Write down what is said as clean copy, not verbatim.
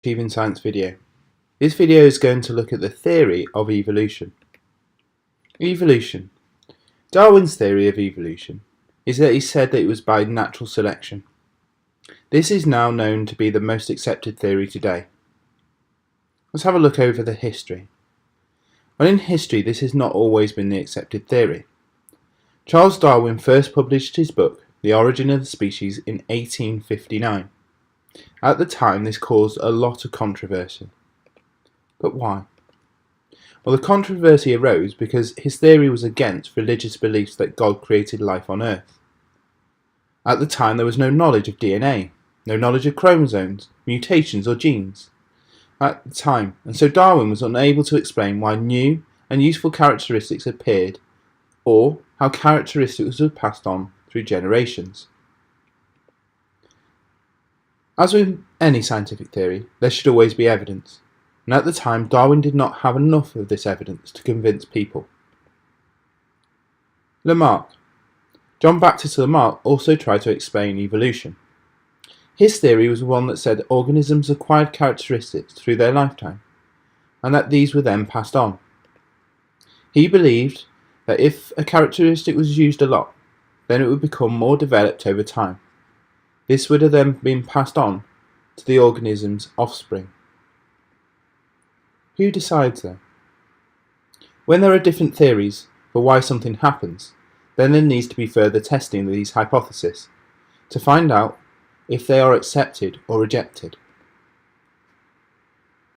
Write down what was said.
Achieving Science video. This video is going to look at the theory of evolution. Evolution. Darwin's theory of evolution is that he said that it was by natural selection. This is now known to be the most accepted theory today. Let's have a look over the history. Well, in history this has not always been the accepted theory. Charles Darwin first published his book, The Origin of the Species, in 1859. At the time this caused a lot of controversy. But why? Well, the controversy arose because his theory was against religious beliefs that God created life on Earth. At the time there was no knowledge of DNA, no knowledge of chromosomes, mutations or genes at the time, and so Darwin was unable to explain why new and useful characteristics appeared or how characteristics were passed on through generations. As with any scientific theory, there should always be evidence, and at the time Darwin did not have enough of this evidence to convince people. Lamarck. John Baptist Lamarck also tried to explain evolution. His theory was one that said organisms acquired characteristics through their lifetime, and that these were then passed on. He believed that if a characteristic was used a lot, then it would become more developed over time. This would have then been passed on to the organism's offspring. Who decides though? When there are different theories for why something happens, then there needs to be further testing of these hypotheses to find out if they are accepted or rejected.